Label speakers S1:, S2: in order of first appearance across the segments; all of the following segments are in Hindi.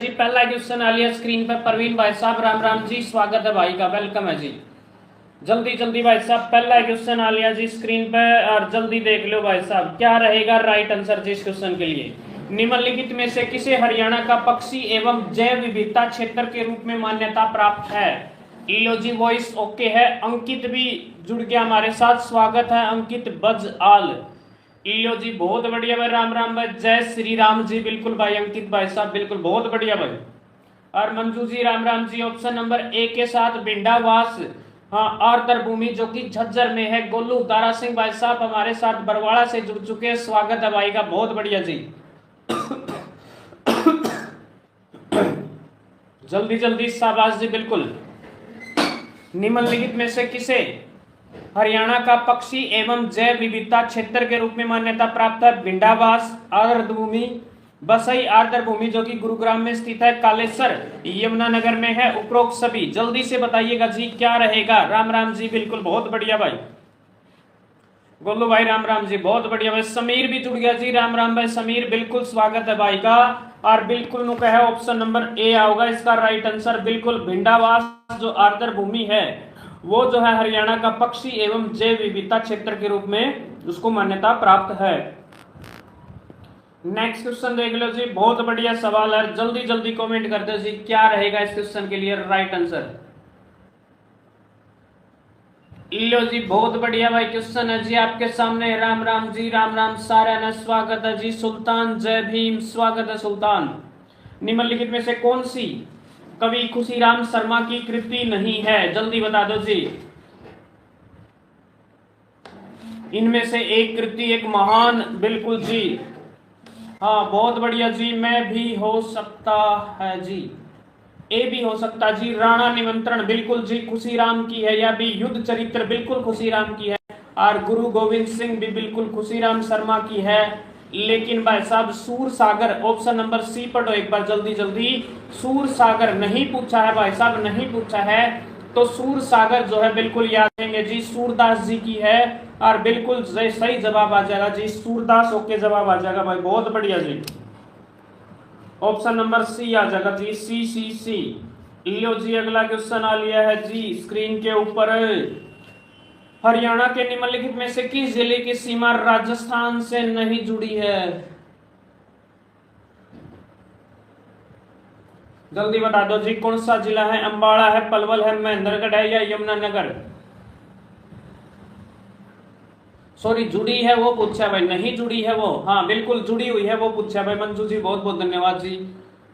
S1: जी पहला क्वेश्चन आ लिया स्क्रीन पर परवीन भाई साहब। राम राम जी, स्वागत है भाई का, वेलकम है जी। जल्दी जल्दी भाई साहब पहला क्वेश्चन आ लिया जी स्क्रीन पर, और जल्दी देख लो भाई साहब क्या रहेगा राइट आंसर जी इस क्वेश्चन के लिए। निम्नलिखित में से किसे हरियाणा का पक्षी एवं जैव विविधता क्षेत्र के रूप में मान्यता प्राप्त है? लो जी वॉइस ओके है, अंकित भी जुड़ गया हमारे साथ, स्वागत है अंकित बज आल। लो जी बहुत बढ़िया भाई, राम राम भाई, जय श्री राम जी, बिल्कुल भाई अंकित भाई साहब बिल्कुल बहुत बढ़िया भाई। और Manju ji Ram Ram ji, option number A के साथ भिंडावास, हाँ आर्द्र भूमि जो कि झज्जर में है। गोलू दारा सिंह भाई साहब हमारे साथ बरवाड़ा से जुड़ चुके हैं, स्वागत है भाई का, बहुत बढ़िया जी। जल्दी जल्दी शाबाश जी, बिल्कुल। निम्नलिखित में से किसे हरियाणा का पक्षी एवं जैव विविधता क्षेत्र के रूप में मान्यता प्राप्त है? भिंडावास, आर्द्र भूमि, बसई आर्द्र भूमि जो कि गुरुग्राम में स्थित है, कालेसर यमुनानगर में है, उपरोक्त सभी। जल्दी से बताइएगा जी क्या रहेगा। राम राम जी, बिल्कुल बहुत बढ़िया भाई। गोलू भाई राम राम जी, बहुत बढ़िया भाई। समीर भी जुड़ गया जी, राम राम भाई समीर, बिल्कुल स्वागत है भाई का। और बिल्कुल नु है ऑप्शन नंबर ए होगा इसका राइट आंसर, बिल्कुल। भिंडावास जो आर्द्र भूमि है वो जो है हरियाणा का पक्षी एवं जैव विविधता क्षेत्र के रूप में उसको मान्यता प्राप्त है। नेक्स्ट क्वेश्चन देख लो जी, बहुत बढ़िया सवाल है, जल्दी जल्दी कमेंट कर दो जी क्या रहेगा इस क्वेश्चन के लिए राइट आंसर। लो जी बहुत बढ़िया भाई, क्वेश्चन है जी आपके सामने। राम राम जी, राम राम सारा ने, स्वागत है जी। सुल्तान जय भीम, स्वागत है सुल्तान। निम्नलिखित में से कौन सी कवि खुशीराम शर्मा की कृति नहीं है? जल्दी बता दो जी। इनमें से एक कृति, एक महान, बिल्कुल जी, हाँ बहुत बढ़िया जी। मैं भी हो सकता है जी, ए भी हो सकता जी। राणा निमंत्रण, बिल्कुल जी खुशीराम की है। या भी युद्ध चरित्र, बिल्कुल खुशीराम की है। और गुरु गोविंद सिंह भी बिल्कुल खुशीराम शर्मा की है। लेकिन भाई साहब सूर सागर, ऑप्शन नंबर सी पढ़ो एक बार जल्दी जल्दी। सूर सागर नहीं पूछा है भाई साहब, नहीं पूछा है तो सूर सागर जो है बिल्कुल याद रहेंगे जी, सूरदास जी की है। और बिल्कुल सही जवाब आ जाएगा जी, सूरदास ओके जवाब आ जाएगा भाई, बहुत बढ़िया जी। ऑप्शन नंबर सी आ जाएगा जी, सी सी सी। लो जी अगला क्वेश्चन आ लिया है जी स्क्रीन के ऊपर। हरियाणा के निम्नलिखित में से किस जिले की सीमा राजस्थान से नहीं जुड़ी है? जल्दी बता दो जी, कौन सा जिला है? अंबाला है, पलवल है, महेंद्रगढ़ है या यमुनानगर? सॉरी जुड़ी है वो पूछा भाई, नहीं जुड़ी है वो, हाँ बिल्कुल जुड़ी हुई है वो पूछा भाई। मंजू जी बहुत बहुत धन्यवाद जी,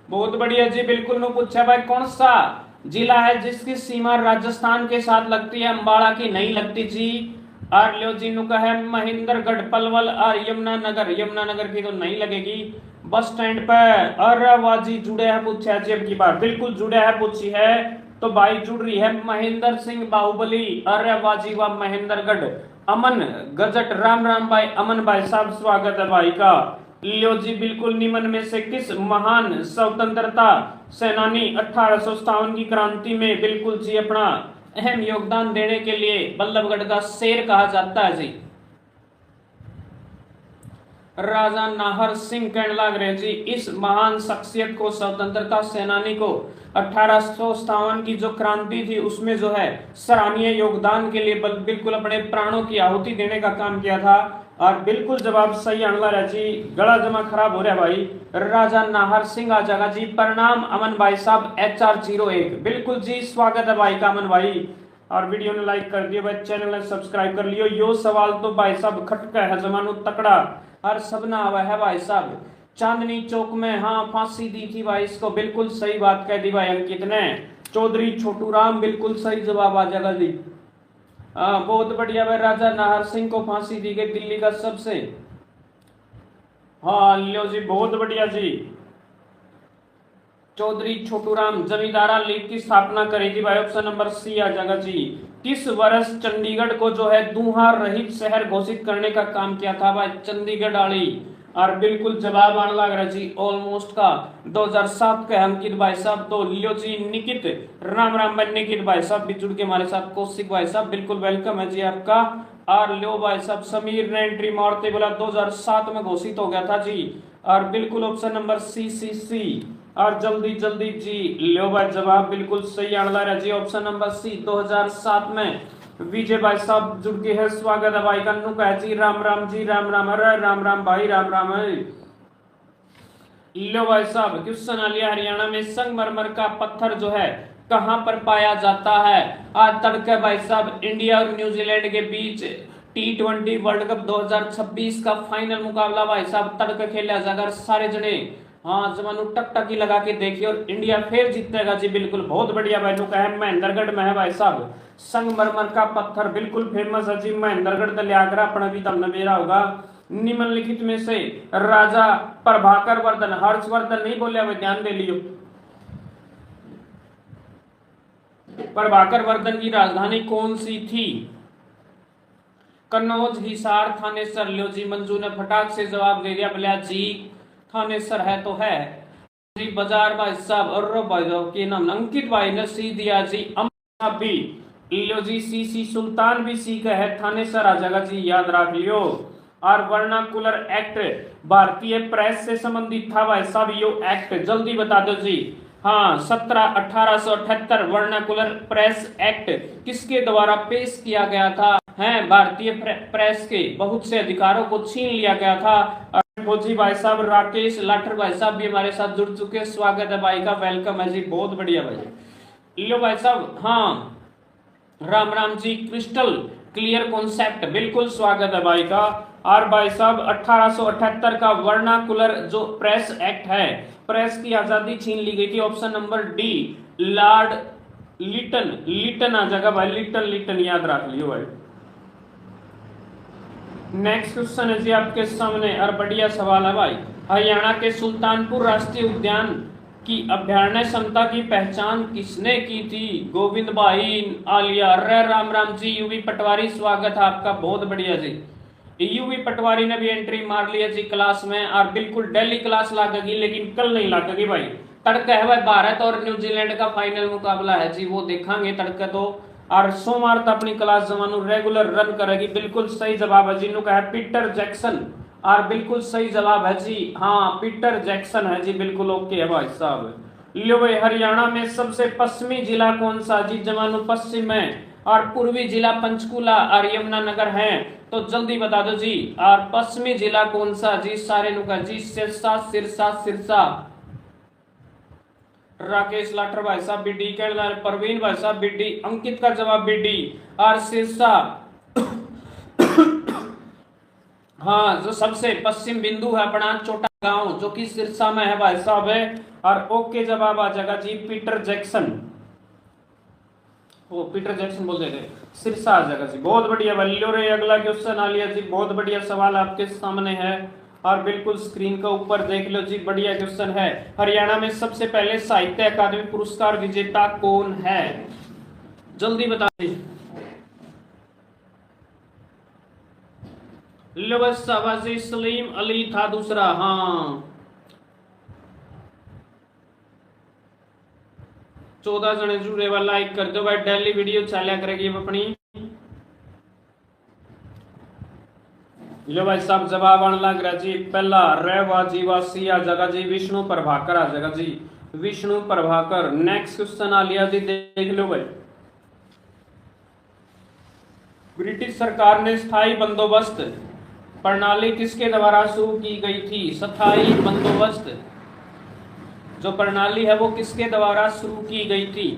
S1: बहुत बढ़िया जी, बिल्कुल नो पूछा भाई। कौन सा जिला है जिसकी सीमा राजस्थान के साथ लगती है? अंबाला की नहीं लगती जी। और लो जी नु का है महेंद्रगढ़, पलवल और यमुनानगर, यमुनानगर की तो नहीं लगेगी। बस स्टैंड पर अरवाजी जुड़े है पूछा जी, अब की बार बिल्कुल जुड़े है पूछी है तो भाई जुड़ रही है महेंद्र सिंह बाहुबली, अरवाजी व महेंद्रगढ़। अमन गजट, राम राम भाई अमन भाई साहब, स्वागत है भाई का। लियो जी बिल्कुल। निम्न में से किस महान स्वतंत्रता सेनानी 1857 की क्रांति में बिल्कुल जी अपना अहम योगदान देने के लिए बल्लभगढ़ का शेर कहा जाता है जी? राजा नाहर सिंह कहने लग रहे जी। इस महान शख्सियत को, स्वतंत्रता सेनानी को 1857 की जो क्रांति थी उसमें जो है सराहनीय योगदान के लिए बिल्कुल अपने प्राणों की आहुति देने का काम किया था। और बिल्कुल जवाब सही आंसर है जी, गला जमा खराब हो रहा है भाई, राजा नाहर सिंह आ जाएगा जी। प्रणाम अमन भाई साहब, HR01, बिल्कुल जी स्वागत है भाई का अमन भाई। और वीडियो ने लाइक कर दिया भाई, चैनल ने सब्सक्राइब कर लियो। यो सवाल तो भाई साहब खटका है जमानो तकड़ा, और सबना आवा है भाई साहब। चांदनी चौक में हाँ फांसी दी थी भाई इसको, बिल्कुल सही बात कह दी भाई अंकित ने। चौधरी छोटू राम, बिल्कुल सही जवाब आ जाएगा जी। बहुत बढ़िया भाई, राजा नाहर सिंह को फांसी दी गई दिल्ली का सबसे, हाँ लियो जी बहुत बढ़िया जी। चौधरी छोटूराम जमींदारा लीग की स्थापना करी थी भाई, ऑप्शन नंबर सी आ जाएगा जी। किस वर्ष चंडीगढ़ को जो है दूहा रहित शहर घोषित करने का काम किया था भाई? चंडीगढ़ आली, और बिल्कुल जवाब आने लग रहा जी ऑलमोस्ट का 2007 के अंकित भाई साहब। तो लियो जी निकित, राम राम भाई निकित भाई साहब भी जुड़ के हमारे साथ। कौशिक भाई साहब बिल्कुल वेलकम है जी आपका। और लियो भाई साहब समीर ने एंट्री मारते बोला 2007 में घोषित हो गया था जी। और बिल्कुल ऑप्शन नंबर सी सी सी, और जल्दी जल्दी जी लो भाई जवाब बिल्कुल सही आंसर है जी ऑप्शन नंबर सी 2007 में विजय भाई साहब जुड़ के है स्वागत है भाई कन्नू का जी राम राम जी राम राम अरे राम राम भाई राम राम है लो भाई साहब क्वेश्चन आ लिया हरियाणा में संगमरमर का पत्थर जो है कहां पर पाया जाता है आज तड़के भाई साहब इंडिया और न्यूजीलैंड के बीच T20 वर्ल्ड कप 2026 का फाइनल मुकाबला भाई साहब तड़के खेला जाएगा सारे जने हाँ जमानू टकटकी लगा के देखिए और इंडिया फिर जीतेगा जी बिल्कुल बहुत बढ़िया भाई लोग है महेंद्रगढ़ में है भाई साहब संगमरमर का पत्थर बिल्कुल फेमस है जी महेंद्रगढ़ तो लिया कर अपना भी तब मेरा होगा निम्नलिखित में से राजा प्रभाकर वर्धन हर्षवर्धन नहीं बोले भाई ध्यान दे लियो प्रभाकर वर्धन की राजधानी कौन सी थी कन्नौज हिसार थानेसर लो जी मंजू ने फटाक से जवाब दे दिया बोलिया जी थानेसर है तो है जी बाजार भाई साहब और भाई के नाम अंकित भाई ने सी दिया जी भी लो जी सी सुल्तान भी सी का है थानेसर आ जाएगा जी याद रख लियो और वर्नाकुलर एक्ट भारतीय प्रेस से संबंधित था भाई साहब यो एक्ट जल्दी बता दो जी हाँ 1878 वर्नाकुलर प्रेस एक्ट किसके द्वारा पेश किया गया था है भारतीय प्रेस के बहुत से अधिकारों को छीन लिया गया था जी भाई साहब राकेश लाठर भाई साहब भी हमारे साथ जुड़ चुके हैं स्वागत है भाई का वेलकम है जी बहुत बढ़िया भाई लो भाई साहब हाँ Ram Ram ji crystal clear concept बिल्कुल स्वागत है भाई का और भाई साहब 1878 का वर्नाकुलर जो प्रेस एक्ट है प्रेस की आजादी छीन ली गई थी option number D Lord Lytton आ जाएगा भाई लिटन याद रख लियो भाई नेक्स्ट क्वेश्चन है जी आपके सामने और बढ़िया सवाल है भाई हरियाणा के सुल्तानपुर राष्ट्रीय उद्यान की अभ्यारण्य क्षमता की पहचान किसने की थी गोविंद भाई आलिया रे राम राम जी यूवी पटवारी स्वागत है आपका बहुत बढ़िया जी यूवी पटवारी ने भी एंट्री मार लिया जी क्लास में और बिल्कुल डेली क्लास लागेगी लेकिन कल नहीं लागेगी भाई तड़का है भाई भारत और न्यूजीलैंड का फाइनल मुकाबला है जी वो देखेंगे तड़का तो और सोमवार तक अपनी क्लास जमानू रेगुलर रन करेगी बिल्कुल सही जवाब है जिन्हों का है पीटर जैक्सन और बिल्कुल सही जवाब है जी हाँ पीटर जैक्सन है जी बिल्कुल ओके है भाई साहब लो भाई हरियाणा में सबसे पश्चिमी जिला कौन सा जी जमानू पश्चिम में और पूर्वी जिला पंचकूला और यमुनानगर है तो जल्दी बता दो जी और पश्चिमी जिला कौन सा जी सारे नुका जी सिरसा सिरसा सिरसा राकेश लाठर भाई साहब बी डी परवीन भाई साहब बी डी अंकित का जवाब बी डी और सिरसा हाँ जो सबसे पश्चिम बिंदु है अपना छोटा गांव जो कि सिरसा में है भाई साहब है और ओके जवाब आ जाएगा जी पीटर जैक्सन वो पीटर जैक्सन बोल देते सिरसा आ जाएगा जी बहुत बढ़िया वल्लो रे अगला क्वेश्चन आ लिया जी बहुत बढ़िया सवाल आपके सामने है और बिल्कुल स्क्रीन का ऊपर देख लो जी बढ़िया क्वेश्चन है हरियाणा में सबसे पहले साहित्य अकादमी पुरस्कार विजेता कौन है जल्दी बता दीजिए शाबाशी सलीम अली था दूसरा हाँ 14 जने जुड़े वाला लाइक कर दो भाई डेली वीडियो चलिया करेगी अपनी लो भाई साहब जवाब आने लग रहा जी पहला रेवा जीवासी आ जाएगा जी विष्णु प्रभाकर आ जाएगा जी विष्णु प्रभाकर नेक्स्ट क्वेश्चन आ लिया जी देख लो भाई ब्रिटिश सरकार ने स्थायी बंदोबस्त प्रणाली किसके द्वारा शुरू की गई थी स्थायी बंदोबस्त जो प्रणाली है वो किसके द्वारा शुरू की गई थी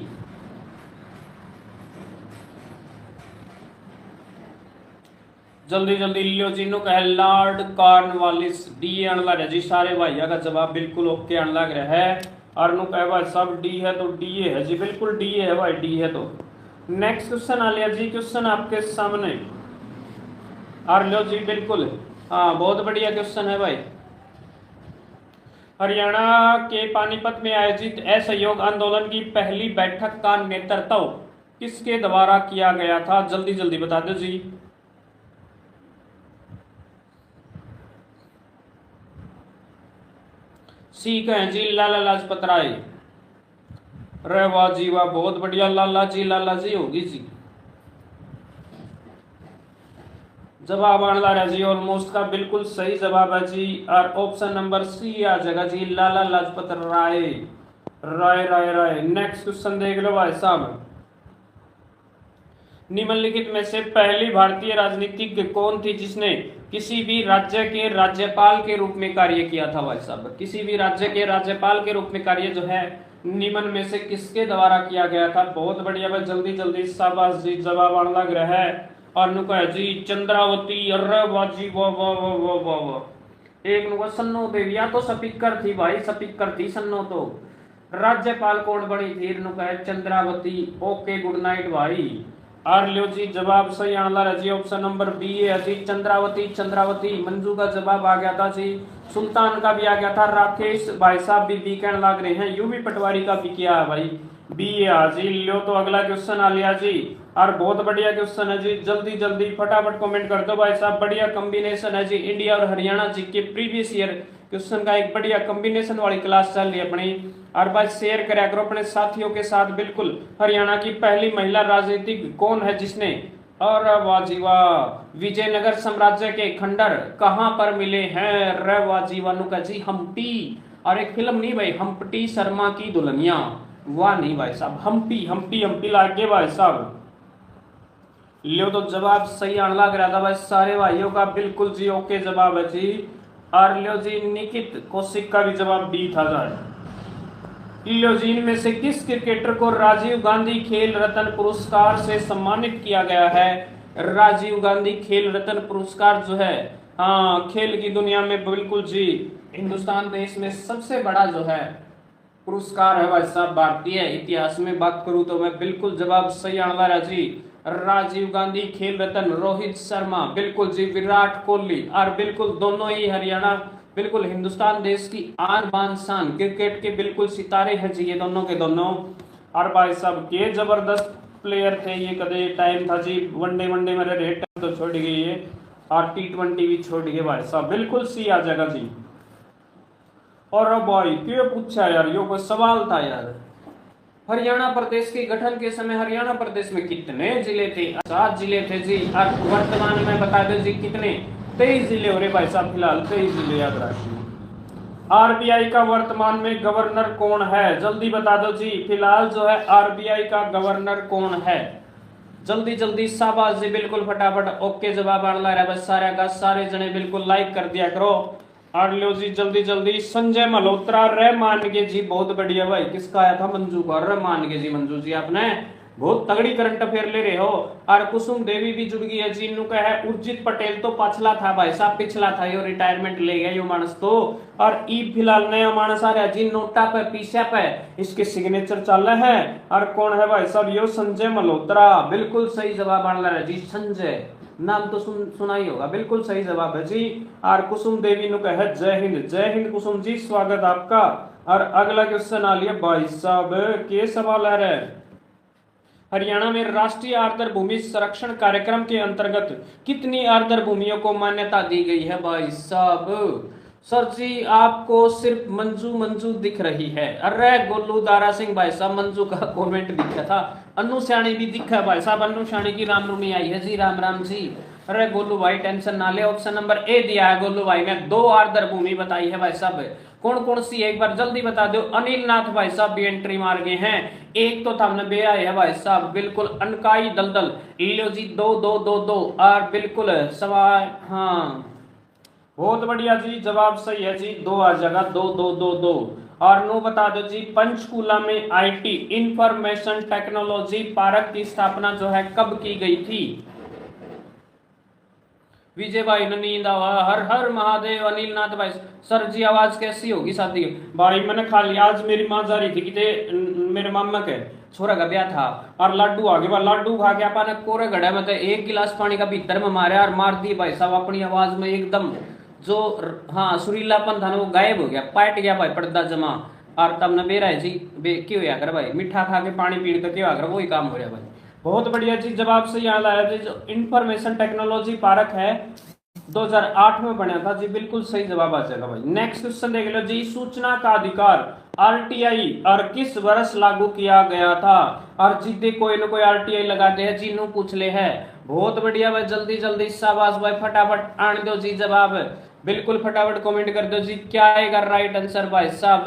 S1: जल्दी जल्दी लियो जिन्हों का है लॉर्ड कॉर्नवालिस डी आने लग रहा जी सारे भाइया का जवाब बिल्कुल ओके आने लग रहा है और नु कहे भाई सब डी है तो डी है जी बिल्कुल डी है भाई डी है तो नेक्स्ट क्वेश्चन आ लिया जी क्वेश्चन आपके सामने और लो जी बिल्कुल हाँ बहुत बढ़िया क्वेश्चन है भाई हरियाणा के पानीपत में आयोजित असहयोग आंदोलन की पहली बैठक का नेतृत्व किसके द्वारा किया गया था जल्दी जल्दी बता दो जी सी कहें जी लाला लाजपत राय रे वाह जी वाह बहुत बढ़िया लाला जी होगी जी जवाब आने रहा जी ऑलमोस्ट का बिल्कुल सही जवाब है जी और ऑप्शन नंबर सी आ जाएगा जी लाला लाजपत राय राय राय राय। नेक्स्ट क्वेश्चन देख लो भाई साहब, निम्नलिखित में से पहली भारतीय राजनीतिज्ञ कौन थी जिसने किसी भी राज्य के राज्यपाल के रूप में कार्य किया था भाई साहब? किसी भी राज्य के राज्यपाल के रूप में कार्य जो है निम्न में से किसके द्वारा किया गया था? बहुत बढ़िया भाई, जल्दी जल्दी शाबाश जी, जवाब आने लग रहा है। और नुका है जी चंद्रावती, अरे बाजी वाह वाह वाह वाह वाह वाह। एक नुका सन्नो देविया तो स्पीकर थी भाई, स्पीकर थी सन्नो तो। राज्यपाल कौन बनी थी? नुका है चंद्रावती। ओके गुड नाइट भाई। और लो जी जवाब सही आना रहा जी, ऑप्शन नंबर बी है जी, चंद्रावती। चंद्रावती मंजू का जवाब आ गया था जी। सुल्तान का भी आ गया था। राकेश भाई साहब भी बी कहने लग रहे हैं। यू भी पटवारी का भी किया है भाई, बी है जी। लो तो अगला क्वेश्चन आ लिया जी, और बहुत बढ़िया क्वेश्चन है जी। जल्दी जल्दी फटाफट कमेंट कर दो भाई साहब। बढ़िया कॉम्बिनेशन है जी, इंडिया और हरियाणा जी के प्रीवियस ईयर क्वेश्चन का एक बढ़िया कॉम्बिनेशन वाली क्लास चल रही है अपनी। और भाई शेयर करा करो अपने साथियों के साथ। बिल्कुल, हरियाणा की पहली महिला राजनीतिक कौन है जिसने, और वाह जी वाह, विजयनगर साम्राज्य के खंडर कहां पर मिले हैं? रे वाह जी वाह जी, हम्पी। और एक फिल्म नहीं भाई, हम्पटी शर्मा की दुल्हनिया। वाह नहीं भाई साहब, हम्पी हम्पी हम्पी लागे भाई साहब। लियो तो जवाब सही आने लग रहा था भाई सारे भाइयों का। बिल्कुल जी ओके जवाब है जी। और लियो जी निकित कौशिक का भी जवाब बी था जाए। लियो जी इनमें से किस क्रिकेटर को राजीव गांधी खेल रत्न पुरस्कार से सम्मानित किया गया है? राजीव गांधी खेल रत्न पुरस्कार जो है, हाँ, खेल की दुनिया में बिल्कुल जी हिंदुस्तान देश में सबसे बड़ा जो है पुरस्कार है भाई साहब। भारतीय इतिहास में बात करूं तो मैं बिल्कुल जवाब सही आने वाला जी, राजीव गांधी खेल रत्न। रोहित शर्मा बिल्कुल जी, विराट कोहली, और बिल्कुल दोनों ही हरियाणा, बिल्कुल हिंदुस्तान देश की आन बान शान, क्रिकेट के बिल्कुल सितारे हैं जी ये दोनों के दोनों। और भाई साहब के जबरदस्त प्लेयर थे ये। कदे टाइम था जी वनडे मेरे रेट तो छोड़ गई है, और T20 भी छोड़ गए भाई साहब। बिल्कुल सी आ जाएगा जी। और भाई क्यों पूछा यार, यो कोई सवाल था यार। हरियाणा प्रदेश के गठन के समय हरियाणा प्रदेश में कितने जिले थे? 7 जिले थे जी। और वर्तमान में बता दो जी कितने? 23 जिले हो रहे भाई साहब, फिलहाल 23 जिले याद रखिए। आरबीआई का वर्तमान में गवर्नर कौन है? जल्दी बता दो जी, फिलहाल जो है आरबीआई का गवर्नर कौन है? जल्दी जल्दी शाबाश जी, बिल्कुल फटाफट ओके जवाब आ रहा है बस सारे का सारे जने बिल्कुल लाइक कर दिया करो। और लो जी जल्दी जल्दी, संजय मल्होत्रा रे मान के जी, बहुत बढ़िया भाई। किसका आया था? मंजू का। रे मान के जी मंजू जी, आपने बहुत तगड़ी करंट अफेयर ले रहे हो। और कुसुम देवी भी जुड़ गई है जी। इन्हों का है उर्जित पटेल तो पछला था भाई साहब, पिछला था यो, रिटायरमेंट ले गया यो मानस तो। और ई फिलहाल नया मानस आ रहा है जी, नोटा पे पीछे पे इसके सिग्नेचर चल रहे हैं। और कौन है भाई साहब? यो संजय मल्होत्रा। बिल्कुल सही जवाब आने लगा जी, संजय नाम तो सुना ही होगा। बिल्कुल सही जवाब है जी। और कुसुम देवी नु कहे जय हिंद। जय हिंद कुसुम जी, स्वागत आपका। और अगला क्वेश्चन आ लिया भाई साहब, के सवाल आ रहा है, हरियाणा में राष्ट्रीय आर्द्र भूमि संरक्षण कार्यक्रम के अंतर्गत कितनी आर्द्र भूमियों को मान्यता दी गई है भाई साहब? सर जी आपको सिर्फ मंजू मंजू दिख रही है। अरे गोलू दारा सिंह भाई साहब, मंजू का कमेंट दिखा था। अनु श्याणी भी दिखा भाई साहब, अनु श्याणी की रामनवमी आई है जी, राम राम जी। अरे गोलू भाई टेंशन ना ले, ऑप्शन नंबर ए दिया है गोलू भाई ने, 2 आर्द्र भूमि बताई है भाई साहब। कौन कौन सी एक बार जल्दी बता दो। अनिल नाथ भाई साहब भी एंट्री मार गए हैं। एक तो था बे आए है भाई साहब, बिल्कुल अनकाई दलदल। लियो जी 2 2 2 2, और बिल्कुल सवाल, हाँ बहुत बढ़िया जी, जवाब सही है जी, 2 आ जाएगा, 2 2 2 2। और नो बता दो जी, पंचकूला में आईटी इंफॉर्मेशन टेक्नोलॉजी पार्क की स्थापना जो है कब की गई थी? विजय भाई ने नींद आवा, हर हर महादेव। अनिल नाथ भाई, सर जी आवाज कैसी होगी शादी भाई? मैंने खा लिया, आज मेरी माँ जा रही थी कि मेरे मामा के छोरा का ब्याह था, और लाडू आ गया। लाडू खा के अपन कोरे घड़े में 1 गिलास पानी का भीतर में मारे और मार दी भाई साहब। अपनी आवाज में एकदम जो, हाँ, सुरीलापन था ना वो गायब हो गया, पाट गया भाई पर्दा जमा। और तब न बेरा है जी, क्यों होया कर भाई, मीठा खा के पानी पीने तो क्यों आकर, वही काम हो रहा भाई। बहुत बढ़िया जी, जवाब से याद आया जी, जो इंफॉर्मेशन टेक्नोलॉजी पार्क है 2008 में बना था जी, बिल्कुल सही जवाब आ जाएगा भाई। नेक्स्ट क्वेश्चन देख लो जी, सूचना का अधिकार आरटीआई और किस वर्ष लागू किया गया था? और जिद्दे कोई ना कोई आरटीआई लगाते हैं जी, नो पूछ ले है। बहुत बढ़िया भाई, जल्दी जल्दी शाबाश भाई, फटाफट आने दो जी जवाब, बिल्कुल फटाफट कमेंट कर दो जी, क्या आएगा राइट आंसर भाई साहब?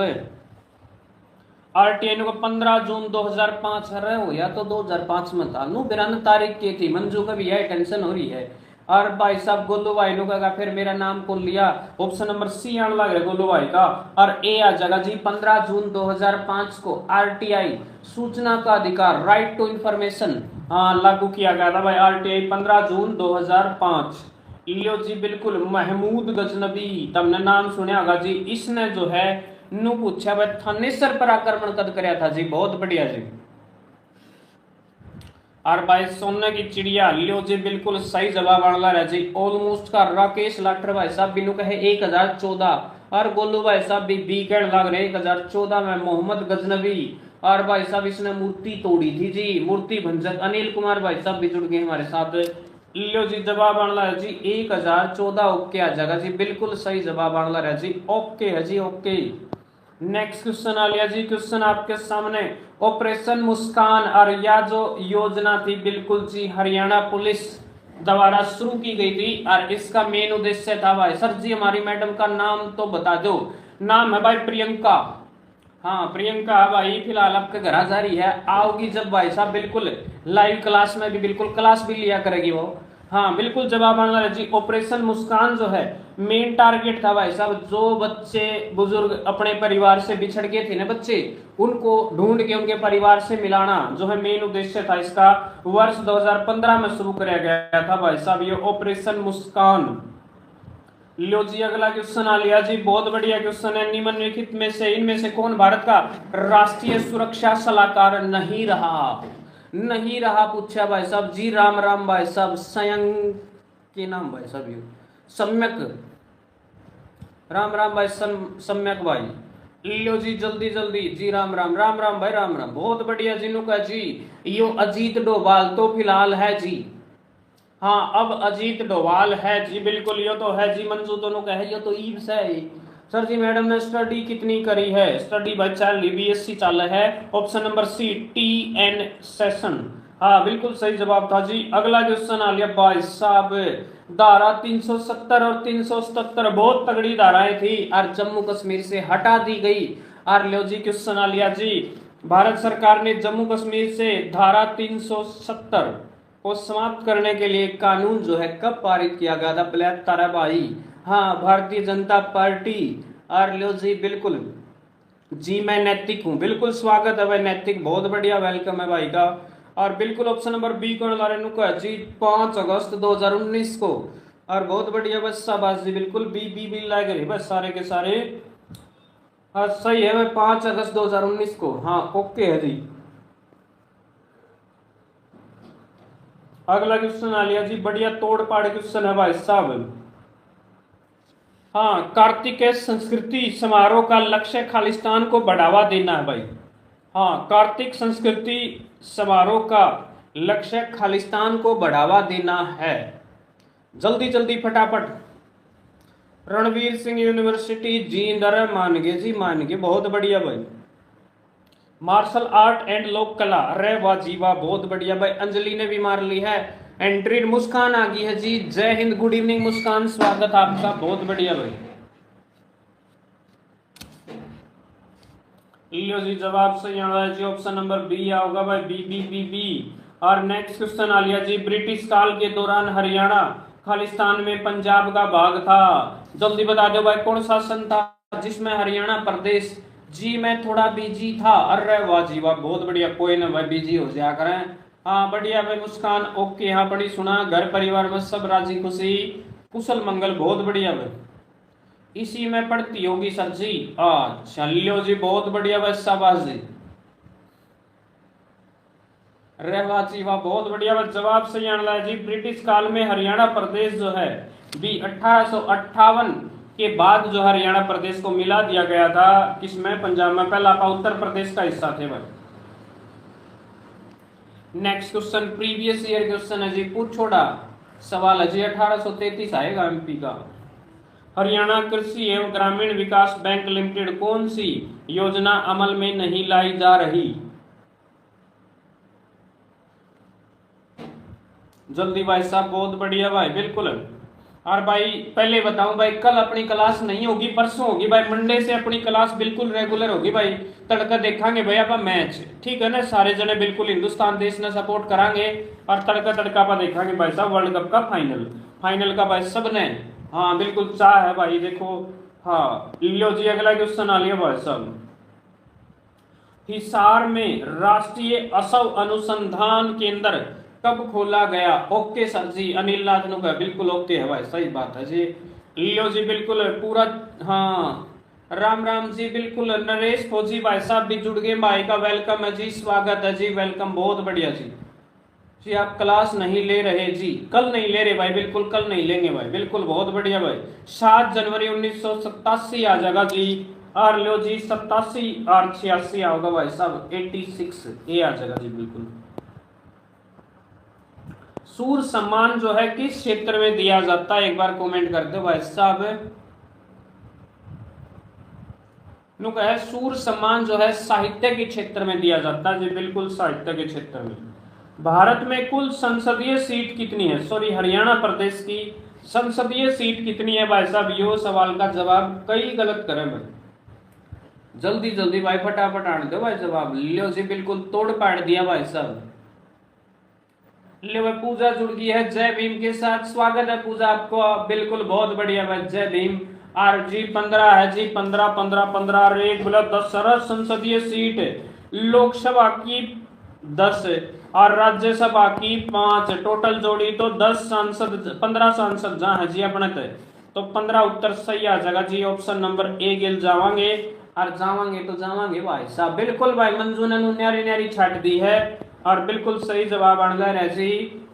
S1: आरटीआई को 15 जून 2005 रहे हो या तो 2005 में था नु 92 तारीख की थी। मंजू का भी यह टेंशन हो रही है। और भाई साहब गोलू भाई नु का फिर मेरा नाम कौन लिया, ऑप्शन नंबर सी आने लग रहा गोलू भाई का। और ए आ जाएगा जी 15 जून 2005 को आरटीआई सूचना का अधिकार राइट टू इंफॉर्मेशन लागू किया गया था भाई। आरटीआई 15 जून 2005। लियो जी बिल्कुल महमूद गजनबी तुमने नाम सुना होगा जी। इसने जो है नु पूछा भाई थानेसर पर आक्रमण कद कराया था जी। बहुत बढ़िया जी। और भाई सोने की चिड़िया लियो जी बिल्कुल सही जवाब आने रहा जी। ऑलमोस्ट का राकेश लाठर भाई साहब बिनु कहे 1014 और गोलू भाई साहब भी बी कहने लग रहे 1014 में मोहम्मद गजनबी। और भाई साहब इसने मूर्ति तोड़ी थी जी, मूर्ति भंजक। अनिल कुमार भाई साहब भी जुड़ गए हमारे साथ। लियो जी जवाब आने लगा जी 1014 ओके आ जाएगा जी। बिल्कुल सही जवाब आने लगा जी। ओके है जी ओके। नेक्स्ट क्वेश्चन आ लिया जी। क्वेश्चन आपके सामने ऑपरेशन मुस्कान और यह जो योजना थी बिल्कुल जी हरियाणा पुलिस द्वारा शुरू की गई थी। और इसका मेन उद्देश्य था भाई सर जी हमारी मैडम का नाम तो बता दो। नाम है भाई प्रियंका। हाँ प्रियंका भाई फिलहाल आपके घर आ जा रही है, आओगी जब भाई साहब बिल्कुल लाइव क्लास में भी बिल्कुल क्लास भी लिया करेगी वो। हाँ बिल्कुल जवाब आना है जी। ऑपरेशन मुस्कान जो है मेन टारगेट था भाई साहब जो बच्चे बुजुर्ग अपने परिवार से बिछड़ गए थे ना बच्चे, उनको ढूंढ के उनके परिवार से मिलाना जो है मेन उद्देश्य था इसका। वर्ष 2015 में शुरू किया गया था भाई साहब ये ऑपरेशन मुस्कान। लो जी अगला क्वेश्चन आ लिया जी। बहुत बढ़िया क्वेश्चन है। निम्नलिखित में से इनमें से कौन भारत का राष्ट्रीय सुरक्षा सलाहकार नहीं रहा? नहीं रहा पूछा भाई साहब जी राम राम भाई साहब स्वयं के नाम भाई साहब ये सम्यक राम राम भाई सम्यक भाई। लो जी जल्दी जल्दी जी राम राम राम राम भाई राम राम। बहुत बढ़िया जिन्हों का जी यो अजीत डोभाल तो फिलहाल है जी। हाँ अब अजीत डोभाल है जी बिल्कुल यो तो है जी। मंजू दोनों का है यो तो ईब से है। सर जी मैडम ने स्टडी कितनी करी है? स्टडी भाई चाल बीएससी चाल है। ऑप्शन नंबर सी टीएन सेशन। हाँ बिल्कुल सही जवाब था जी। अगला क्वेश्चन आ लिया भाई साहब। धारा 370 और 377 बहुत तगड़ी धाराएं थी और जम्मू कश्मीर से हटा दी गई। और लो जी क्वेश्चन आ लिया जी। भारत सरकार ने जम्मू कश्मीर से धारा 370 को समाप्त करने के लिए कानून जो है कब पारित किया गया था? ब्लैक तारा भाई। हाँ भारतीय जनता पार्टी। और लो जी बिल्कुल जी मैं नैतिक हूँ। बिल्कुल स्वागत है भाई नैतिक, बहुत बढ़िया वेलकम है भाई का। और बिल्कुल ऑप्शन नंबर बी को जी 5 अगस्त 2019 को। और बहुत बढ़िया बस शाबाश जी बिल्कुल बी लग रही बस सारे के सारे। हाँ सही है भाई 5 अगस्त 2019 को। हाँ ओके है जी। अगला क्वेश्चन आ लिया जी। बढ़िया तोड़ पाड़ क्वेश्चन है भाई साहब। हाँ कार्तिकेय संस्कृति समारोह का लक्ष्य खालिस्तान को बढ़ावा देना है भाई। हाँ कार्तिक संस्कृति समारोह का लक्ष्य खालिस्तान को बढ़ावा देना है। जल्दी जल्दी फटाफट। रणवीर सिंह यूनिवर्सिटी जींदर मान गए जी मान गए। बहुत बढ़िया भाई। मार्शल आर्ट एंड लोक कला अरे वाह जी वाह बहुत बढ़िया भाई। अंजलि ने भी मार ली है एंट्री। मुस्कान आ गई है जी। जय हिंद गुड इवनिंग मुस्कान स्वागत आपका। बहुत बढ़िया भाई। लियो जी जवाब सही आ रहा है जी। ऑप्शन नंबर बी होगा भाई बी। और नेक्स्ट क्वेश्चन आ लिया जी। ब्रिटिश काल के दौरान हरियाणा खालिस्तान में पंजाब का भाग था। जल्दी बता दो भाई कौन शासन था जिसमें हरियाणा प्रदेश। जी मैं थोड़ा बिजी था। अरे वाह जी वाह बहुत बढ़िया। कोई ना भाई बिजी हो जाया करें। हाँ बढ़िया भाई मुस्कान ओके। हाँ बड़ी सुना घर परिवार में सब राजी खुशी कुशल मंगल। बहुत बढ़िया भाई। इसी में पढ़ती होगी सर जी। अच्छा लियो जी बहुत बढ़िया भाई शाबाश जी। अरे वाह जी वाह बहुत बढ़िया भाई। जवाब सही आना है जी। ब्रिटिश काल में हरियाणा प्रदेश जो है बी 1858 के बाद जो हरियाणा प्रदेश को मिला दिया गया था किसमें? पंजाब में। पहला का उत्तर प्रदेश का हिस्सा थे भाई। Next question previous year question है जी। पूछोड़ा सवाल है जी। 1833 आएगा एमपी का। हरियाणा कृषि एवं ग्रामीण विकास बैंक लिमिटेड कौन सी योजना अमल में नहीं लाई जा रही? जल्दी भाई साहब बहुत बढ़िया भाई बिल्कुल। और भाई पहले बताऊं भाई, कल अपनी क्लास नहीं होगी, परसों होगी भाई, मंडे से अपनी क्लास बिल्कुल रेगुलर होगी भाई। तड़का देखांगे भाई आप मैच, ठीक है ना, सारे जने बिल्कुल हिंदुस्तान देश ने सपोर्ट करांगे और तड़का तड़का पर देखांगे भाई साहब वर्ल्ड कप का फाइनल। फाइनल का भाई सब ने हाँ बिल्कुल चाह है भाई, देखो हाँ लो जी अगला क्वेश्चन आ लिया भाई साहब। हिसार में राष्ट्रीय असव अनुसंधान केंद्र कब खोला गया? ओके सर जी, अनिल नाथ नु का बिल्कुल ओके है भाई, सही बात है जी। लियो जी बिल्कुल पूरा हाँ। राम राम जी बिल्कुल, नरेश फौजी भाई साहब भी जुड़ गए, भाई का वेलकम है जी, स्वागत है जी, वेलकम, बहुत बढ़िया जी। जी आप क्लास नहीं ले रहे जी? कल नहीं ले रहे भाई, बिल्कुल कल नहीं लेंगे भाई, बिल्कुल बहुत बढ़िया भाई। 7 जनवरी 1987 आ जाएगा जी। और लो जी 87 और 86 आओगा भाई साहब, 86 ये आ जाएगा जी बिल्कुल। सूर सम्मान जो है किस क्षेत्र में दिया जाता है, एक बार कमेंट कर दो भाई साहब। नु है सूर सम्मान जो है साहित्य के क्षेत्र में दिया जाता है जी, बिल्कुल साहित्य के क्षेत्र में। भारत में कुल संसदीय सीट कितनी है? सॉरी हरियाणा प्रदेश की संसदीय सीट कितनी है भाई साहब? यो सवाल का जवाब कई गलत करे भाई, जल्दी जल्दी भाई फटाफट आने दो भाई जवाब। लियो जी बिल्कुल तोड़ पाड़ दिया भाई साहब। लियो पूजा जुड़ गई है जय भीम के साथ, स्वागत है पूजा आपको, बिल्कुल बहुत बढ़िया भाई, जय भीम। और जी 15 है जी, 15 15 15 एक बोला 10 संसदीय सीट, लोकसभा की 10 और राज्यसभा की 5, टोटल जोड़ी तो 10 सांसद 15 सांसद जहां है जी अपने तो 15 उत्तर सही आ जाएगा जी, ऑप्शन नंबर ए गिल जावांगे। और जावांगे तो जावांगे भाई साहब, बिल्कुल भाई मंजू ने न्यारी न्यारी छाट दी है और बिल्कुल सही जवाब आना है जी।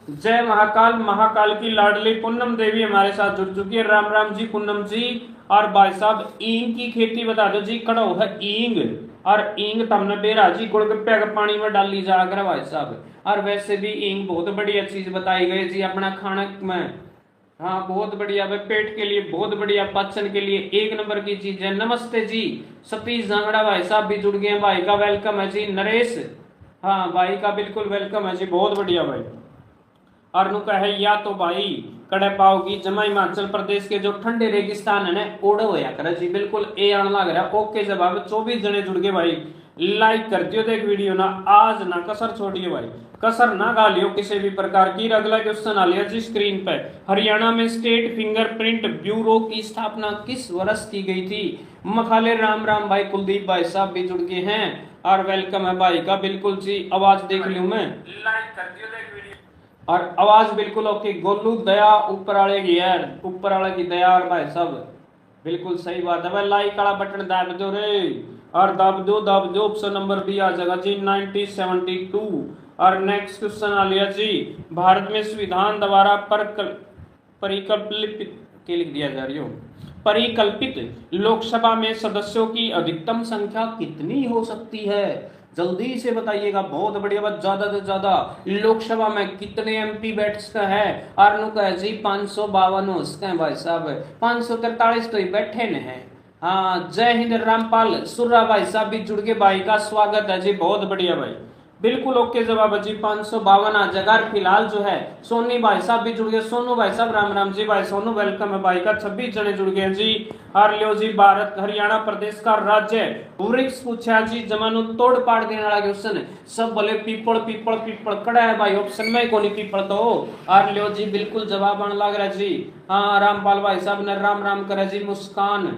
S1: जय महाकाल, महाकाल की लाडली पूनम देवी हमारे साथ जुड़ चुकी है, राम राम जी पूनम जी। और भाई साहब ईंग की खेती बता दो जी, कड़ो है ईंग, और ईंग तमने बेरा जी गुड़गप्पे का पानी में डाली जाकर भाई साहब। और वैसे भी ईंग बहुत बढ़िया चीज बताई गई जी अपना खाना में, हाँ बहुत बढ़िया भाई, पेट के लिए बहुत बढ़िया, पाचन के लिए एक नंबर की चीज है। नमस्ते जी सतीश जांगड़ा भाई साहब भी जुड़ गए हैं, भाई का वेलकम है जी। नरेश हाँ भाई का बिल्कुल वेलकम है जी, बहुत बढ़िया भाई। और नु है या तो भाई कड़े पाओगी जमा हिमाचल प्रदेश के जो ठंडे रेगिस्तान है ना ओढ़ होया करे जी, बिल्कुल ए आने लग रहा ओके जवाब। 24 जने जुड़ गए भाई, लाइक कर दियो देख वीडियो ना, आज ना कसर छोड़िए भाई, कसर ना गालियो किसी भी प्रकार की। अगला क्वेश्चन आ लिया जी स्क्रीन पे। हरियाणा में स्टेट फिंगरप्रिंट ब्यूरो की स्थापना किस वर्ष की गई थी? मखाले राम राम भाई, कुलदीप भाई साहब भी जुड़ गए हैं और वेलकम है भाई का, बिल्कुल जी। आवाज देख लूं मैं, लाइक कर दियो देख वीडियो, और आवाज बिल्कुल ओके। गोलू दया ऊपर वाले की है, ऊपर वाले की दया और भाई साहब बिल्कुल सही बात है भाई, लाइक वाला बटन दब दो रे, और दब दो। ऑप्शन नंबर बी आ जाएगा जी 1972। और नेक्स्ट क्वेश्चन आ लिया जी, भारत में संविधान द्वारा परिकल्पित के लिख दिया जा रही हो, परिकल्पित लोकसभा में सदस्यों की अधिकतम संख्या कितनी हो सकती है? जल्दी से बताइएगा, बहुत बढ़िया बात। ज्यादा से ज्यादा लोकसभा में कितने एमपी बैठ सकते हैं? आर्नु का जी 552 हो सकते हैं भाई साहब, 543 तो ही बैठे न है। हाँ जय हिंद रामपाल सुर्रा भाई साहब भी जुड़ के, भाई का स्वागत है जी, बहुत बढ़िया भाई, बिल्कुल ओके जवाब है जी 552 आ जगह। फिलहाल जो है सोनी भाई साहब भी जुड़ गए, सोनू भाई साहब राम राम जी भाई, सोनू वेलकम है भाई का। 26 जने जुड़ गए जी। और लियो जी भारत हरियाणा प्रदेश का राज्य वृक्ष पूछा जी, जमानो तोड़ पाड़ देने वाला क्वेश्चन है, सब बोले पीपल पीपल पीपल कड़ा है भाई, ऑप्शन में कोनी पीपल तो। और लियो जी बिल्कुल जवाब आने लग रहा जी। हाँ रामपाल भाई साहब ने राम राम करे जी। मुस्कान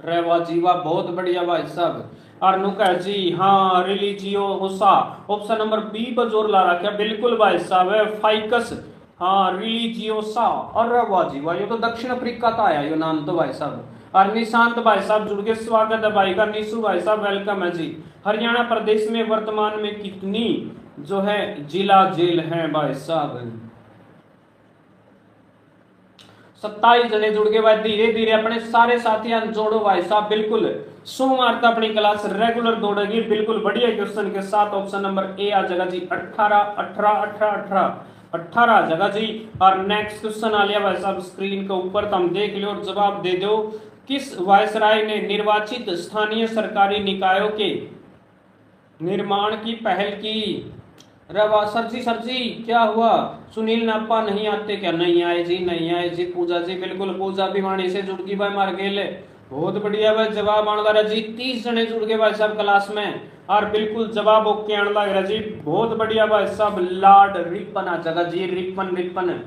S1: रेवा जीवा बहुत बढ़िया भाई साहब। और नुका जी हाँ रिलीजियो होसा, ऑप्शन नंबर बी पर जोर ला रखा है, बिल्कुल भाई साहब है फाइकस, हाँ रिलीजियोसा। और वाह जी वाह, ये तो दक्षिण अफ्रीका का आया ये नाम तो भाई साहब। और निशांत भाई साहब जुड़ के, स्वागत है भाई का। निशु भाई साहब वेलकम है जी। हरियाणा प्रदेश में वर्तमान में कितनी जो है जिला जेल है भाई साहब? 27 जने जुड़ गए भाई, धीरे धीरे अपने सारे साथियों जोड़ो भाई साहब, बिल्कुल सोमवार तक अपनी क्लास रेगुलर दौड़ेगी, बिल्कुल बढ़िया क्वेश्चन के साथ। ऑप्शन नंबर ए आ जाएगा जी 18 जगह जी। और नेक्स्ट क्वेश्चन आ लिया भाई साहब स्क्रीन के ऊपर, तो हम देख लो और जवाब दे दो। किस वायसराय ने निर्वाचित स्थानीय सरकारी निकायों के निर्माण की पहल की? अरे वाह सर जी क्या हुआ? सुनील नापा नहीं आते क्या? नहीं आए जी, नहीं आए जी। पूजा जी बिल्कुल, पूजा भी वाणी से जुड़ गई भाई मार गेले। बहुत बढ़िया भाई, जवाब आने लगा जी। 30 जने जुड़ गए भाई साहब क्लास में, और बिल्कुल जवाब ओके आने लग रहा जी। बहुत बढ़िया भाई साहब, लाड रिपन आ जाएगा जी, रिपन रिपन,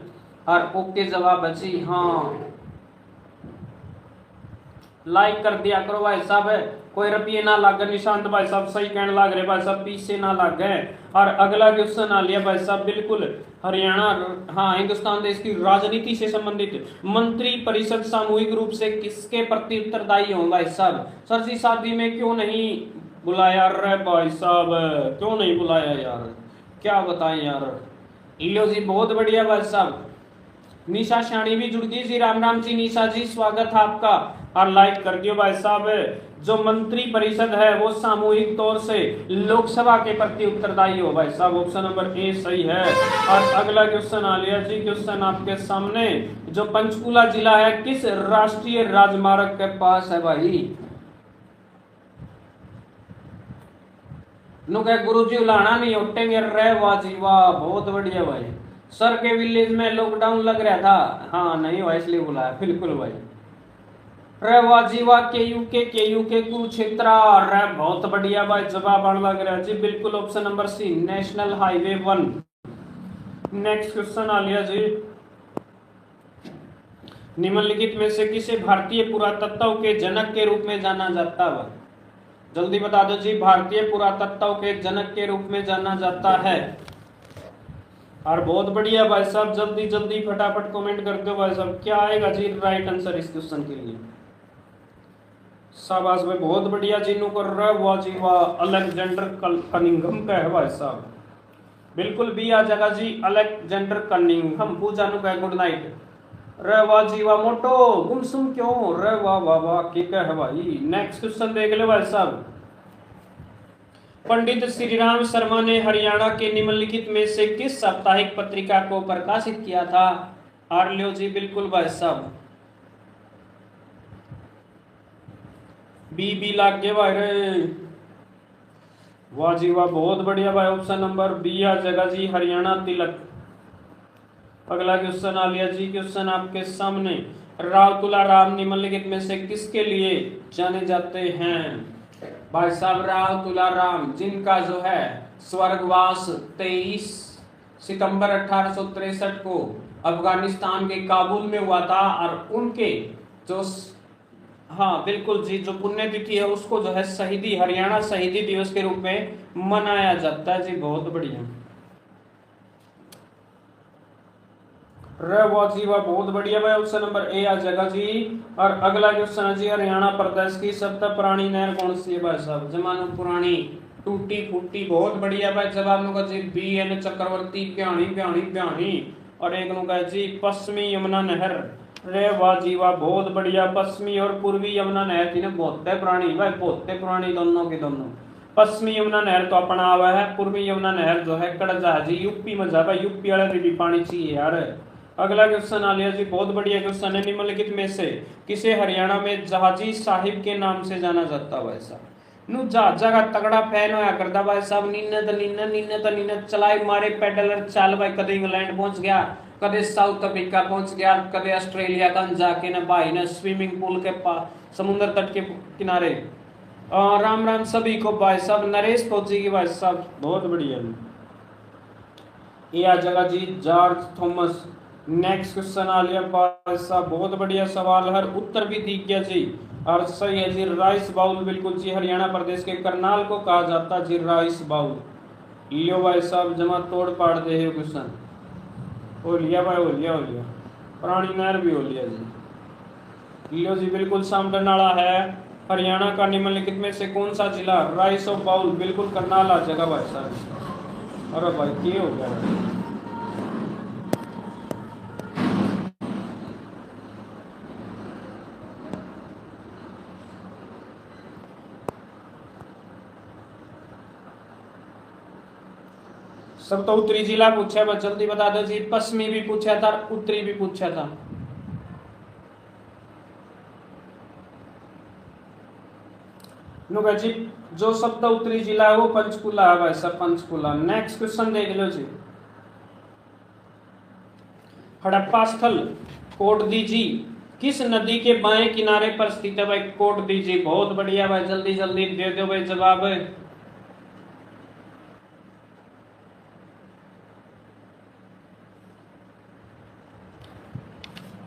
S1: और ओके जवाब है जी। हाँ लाइक कर दिया करो भाई साहब, कोई रुपये ना लागे। निशांत भाई साहब सही कहने लग रहे भाई साहब, पीछे ना लागे। और अगला क्वेश्चन आ लिया भाई साहब, बिल्कुल हरियाणा, हाँ हिंदुस्तान देश की राजनीति से संबंधित मंत्री परिषद सामूहिक रूप से किसके प्रति उत्तरदायी हो भाई साहब? सर जी शादी में क्यों नहीं बुलाया रे भाई साहब, क्यों नहीं बुलाया यार, क्या बताएं यार। लियो जी बहुत बढ़िया भाई साहब। निशा शानी भी जुड़ गई जी, राम राम जी निशा जी, स्वागत है आपका। और लाइक कर दियो भाई साहब। जो मंत्री परिषद है वो सामूहिक तौर से लोकसभा के प्रति उत्तरदायी हो भाई साहब, ऑप्शन नंबर ए सही है। और अगला क्वेश्चन आ लिया जी, क्वेश्चन आपके सामने। जो पंचकुला जिला है किस राष्ट्रीय राजमार्ग के पास है भाई? गुरु जी उलाना नहीं उठेंगे रे, वाह जी वाह, बहुत बढ़िया भाई। सर के विलेज में लॉकडाउन लग रहा था, हाँ नहीं हुआ इसलिए बुलाया, बिल्कुल भाई। रे वाह जी वाह, के कुरुक्षेत्र, रे बहुत बढ़िया भाई, जवाब आने लग रहा है जी, बिल्कुल option number C, national highway 1। Next question आ लिया जी। निम्नलिखित में से किसे भारतीय पुरातत्व के जनक के रूप में जाना जाता है? जल्दी बता दो जी, भारतीय पुरातत्व के जनक के रूप में जाना जाता है। और बहुत बढ़िया भाई साहब, जल्दी जल्दी फटाफट कमेंट कर दो भाई साहब, क्या आएगा जी राइट आंसर इस क्वेश्चन के लिए? शाबाश भाई, बहुत बढ़िया जी नु कर रहा है, वाह जी वाह, अलेक्जेंडर कनिंघम का है भाई साहब, बिल्कुल भी आ जाएगा जी, अलेक्जेंडर कनिंघम। पूजा नु का गुड नाइट। रे वाह जी वाह, मोटो गुमसुम क्यों, रे वाह वाह वाह, ठीक है भाई। नेक्स्ट क्वेश्चन देख ले भाई साहब। पंडित श्रीराम शर्मा ने हरियाणा के निम्नलिखित में से किस साप्ताहिक पत्रिका को प्रकाशित किया था? आर लियो जी बिल्कुल भाई साहब, बी लाग गए भाई रे, वाह जी वाह, बहुत बढ़िया भाई, ऑप्शन नंबर बी आ जाएगा जी, हरियाणा तिलक। अगला क्वेश्चन आ लिया जी, क्वेश्चन आपके सामने। राव तुलाराम निम्नलिखित में से किसके लिए जाने जाते हैं? भाई साहब राव तुलाराम, जिनका जो है स्वर्गवास 23 सितंबर 1863 को अफगानिस्तान के काबुल में हुआ था, और उनके जो, हाँ बिल्कुल जी, जो पुण्यतिथि है उसको जो है शहीदी, हरियाणा शहीदी दिवस के रूप में मनाया जाता है जी, बहुत बढ़िया। जी वाह, बहुत बढ़िया भाई, ऑप्शन नंबर ए आ जाएगा जी। और अगला क्वेश्चन है जी, हरियाणा प्रदेश की सबसे पुरानी नहर कौन सी है भाई साहब? जमानो पुरानी टूटी फूटी, बहुत बढ़िया भाई, जवाब नुका जी बी एन चक्रवर्ती प्याणी प्याणी प्याणी। और एक नुका जी पश्चिमी यमुना नहर। रे वाह जी वाह, बहुत बढ़िया, पश्चिमी और पूर्वी यमुना नहर थी ना, बहुत पुरानी भाई, बहुत पुरानी, दोनों की दोनों। पश्चिमी यमुना नहर तो अपना हुआ है, पूर्वी यमुना नहर जो है कड़जा है जी, यूपी में जा, यूपी वाले भी पानी चाहिए यार। अगला क्वेश्चन आ लिया जी, बहुत बढ़िया क्वेश्चन है। निम्नलिखित में से किसे हरियाणा में जहाजी साहिब के नाम से जाना जाता भाई साहब? नु जहाजा का तगड़ा फैन होया करता भाई साहब, नीने चलाए मारे पेडलर चाल भाई, कदे इंग्लैंड पहुंच गया, कदे साउथ अफ्रीका पहुंच गया, कदे ऑस्ट्रेलिया का जाके ना भाई ना स्विमिंग पूल के पास समुद्र तट के किनारे। राम राम सभी को भाई साहब, नरेश पहुंचेगी भाई साहब, बहुत बढ़िया। ये आ जगह जी जॉर्ज थॉमस। नेक्स्ट क्वेश्चन आ लिया भाई साहब, बहुत बढ़िया सवाल, हर उत्तर भी दिख गया जी, और सही है जी, राइस बाउल, बिल्कुल जी, हरियाणा प्रदेश के करनाल को कहा जाता जी राइस बाउल। लियो भाई साहब, जमा तोड़ पाड़ दे क्वेश्चन, हो लिया भाई, हो लिया पुरानी नहर भी हो लिया जी। लियो जी बिल्कुल सामने नाला है, हरियाणा का निम्नलिखित में से कौन सा जिला राइस ऑफ बाउल? बिल्कुल करनाल आ जाएगा भाई साहब। अरे भाई क्या हो गया, सब तो उत्तरी जिला पूछा, बस जल्दी बता दो जी, पश्चिमी भी पूछा था, उत्तरी भी पूछा था। लो जी जो शब्द उत्तरी जिला है वो पंचकुला है भाई साहब, पंचकुला। नेक्स्ट क्वेश्चन देख लो जी। हड़प्पा स्थल कोटदीजी किस नदी के बाएं किनारे पर स्थित है भाई? कोटदीजी। बहुत बढ़िया भाई, जल्दी जल्दी दे दो भाई जवाब।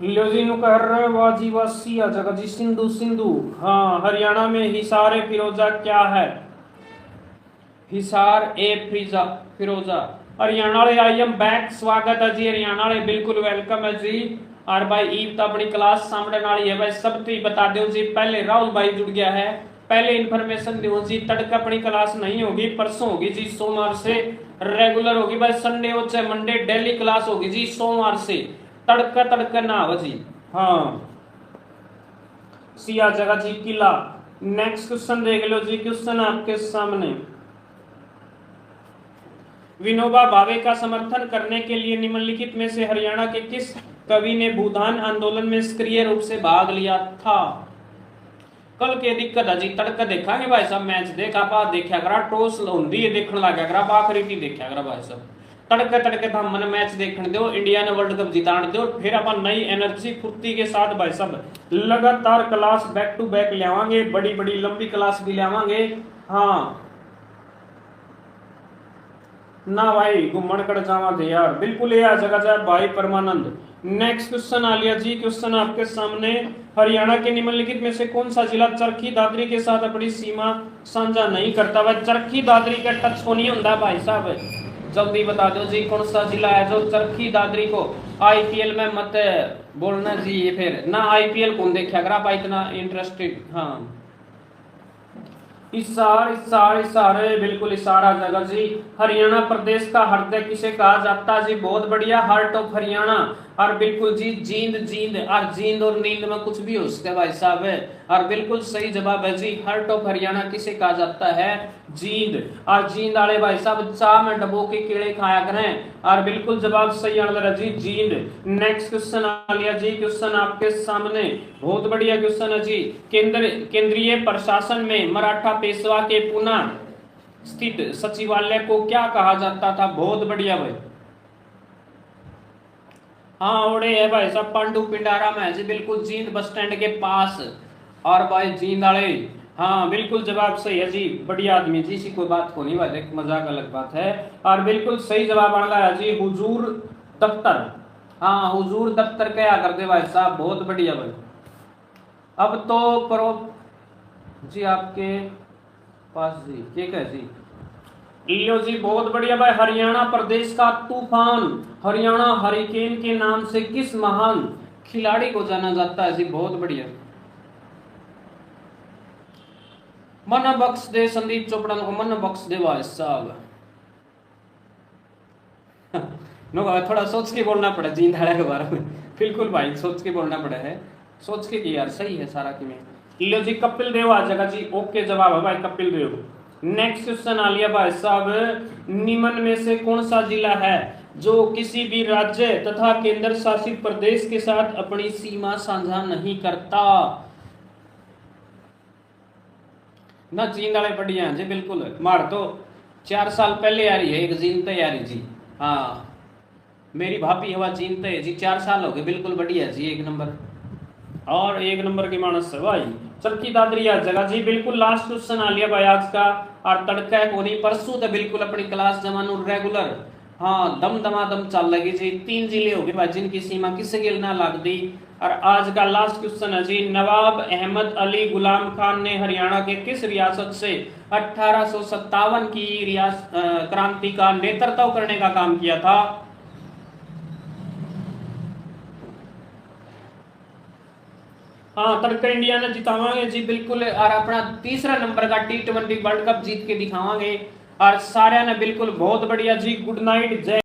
S1: लो जी नु कह रहे वाजी वासिया जगह जी सिंधु सिंधु। हाँ, हरियाणा में हिसार ए फिरोजा क्या है? हिसार ए फिरोजा। हरियाणा वाले आई एम बैक, स्वागत है जी हरियाणा वाले, बिल्कुल वेलकम है जी। और भाई ईद तो अपनी क्लास सामने वाली है भाई, सब तो बता दो जी। पहले राहुल भाई जुड़ गया है, पहले इन्फॉर्मेशन दो जी। तड़का अपनी क्लास नहीं होगी, परसों होगी जी, सोमवार से रेगुलर होगी भाई। संडे हो चाहे मंडे डेली क्लास होगी जी, सोमवार से। तड़का तड़का ना हो जी। हाँ, सिया जगह जी किला। नेक्स्ट क्वेश्चन देख लो जी, क्वेश्चन आपके सामने। विनोबा भावे का समर्थन करने के लिए निम्नलिखित में से हरियाणा के किस कवि ने भूदान आंदोलन में सक्रिय रूप से भाग लिया था? कल के दिक्कत है जी, तड़का देखांगे भाई साहब। मैच देखा पा देखा करा, टॉस होंदी है देखने लगा करा, आखिरी की देखा करा भाई साहब। तड़के तड़के था मन मैच देखने दो, इंडिया ने वर्ल्ड कप जितान दो, फिर अपन नई एनर्जी फुर्ती के साथ भाई साहब लगातार क्लास बैक टू बैक लियावांगे, बड़ी बड़ी लंबी क्लास भी लियावांगे। हाँ ना भाई घूमन कड़ जावा थे यार, बिल्कुल ये आ जगह जाए भाई परमानंद। नेक्स्ट क्वेश्चन आ लिया जी, क्वेश्चन आपके सामने। हरियाणा के निम्नलिखित में से कौन सा जिला चरखी दादरी के साथ अपनी सीमा साझा नहीं करता? भाई चरखी दादरी का टच को नहीं होता भाई साहब, जल्दी बता दो जी कौन सा जिला है जो चरखी दादरी को। आईपीएल में मत बोलना जी, ये फिर ना आईपीएल कौन देखा करा भाई इतना इंटरेस्टेड। हाँ इसार बिल्कुल इसारा जगह जी। हरियाणा प्रदेश का हृदय किसे कहा जाता है जी? बहुत बढ़िया, हार्ट ऑफ हरियाणा। और बिल्कुल जी जींद जींद, और जींद और नींद में कुछ भी हो सकता है भाई साहब है। और बिल्कुल सही जवाब है जी, हार्ट ऑफ हरियाणा किसे कहा जाता है? जींद। और जींद वाले भाई साहब चाह में डबो के कीड़े खाया करें। और बिल्कुल जवाब सही आंसर है जी जींद। नेक्स्ट क्वेश्चन आ लिया जी, क्वेश्चन आपके सामने, बहुत बढ़िया क्वेश्चन है जी। केंद्रीय प्रशासन में मराठा पेशवा के पुनः स्थित सचिवालय को क्या कहा जाता था? बहुत बढ़िया भाई। हाँ ओड़े है भाई साहब, पांडु पिंडारा में है जी, बिल्कुल जींद बस स्टैंड के पास। और भाई जींद वाले, हाँ बिल्कुल जवाब सही है जी, बढ़िया आदमी जी, इसी कोई बात को नहीं भाई, मजाक अलग बात है। और बिल्कुल सही जवाब आ रहा है जी हुजूर दफ्तर। हाँ हुजूर दफ्तर क्या कर दे भाई साहब, बहुत बढ़िया भाई। अब तो प्रो जी आपके पास जी ठीक है जी, लियो जी बहुत बढ़िया भाई। हरियाणा प्रदेश का तूफान हरियाणा हरिकेन के नाम से किस महान खिलाड़ी को जाना जाता है जी? बहुत बढ़िया। मन बख्श दे संदीप चोपड़ा को, मन बख्श दे भाई साहब। थोड़ा सोच के बोलना पड़ा जींद हाड़ा के बारे में, बिल्कुल भाई सोच के बोलना पड़ा है, सोच के कि यार सही है सारा कि में। लियो जी कपिल देव आ जाएगा जी, ओके जवाब है भाई कपिल देव। नेक्स्ट क्वेश्चन आ लिया भाई साहब, निम्न में से कौन सा जिला है जो किसी भी राज्य तथा केंद्र शासित प्रदेश के साथ अपनी सीमा साझा नहीं करता? ना जींद वाले बढ़िया जी, बिल्कुल मार तो 4 साल पहले आ रही है एक जींद तैयारी जी। हाँ मेरी भाभी हवा जींद है जी, 4 साल हो गए, बिल्कुल बढ़िया जी, एक नंबर। और एक नंबर की मानस है भाई चरखी दादरी जगह जी, बिल्कुल लास्ट क्वेश्चन आ लिया भाई आज का। और तड़का को नहीं परसों तो बिल्कुल अपनी क्लास जमानो रेगुलर। हाँ दम दमादम चल लगी जी, 3 जिले हो गए भाई जिनकी सीमा किसी गिल ना लग दी। और आज का लास्ट क्वेश्चन है जी, नवाब अहमद अली गुलाम खान ने हरियाणा के किस रियासत से 1857 की क्रांति का नेतृत्व करने का काम किया था? हाँ तड़का इंडिया ने जितावांगे जी बिल्कुल, और अपना तीसरा नंबर का T20 वर्ल्ड कप जीत के दिखावांगे। और सारे ने बिल्कुल बहुत बढ़िया जी, गुड नाइट, जय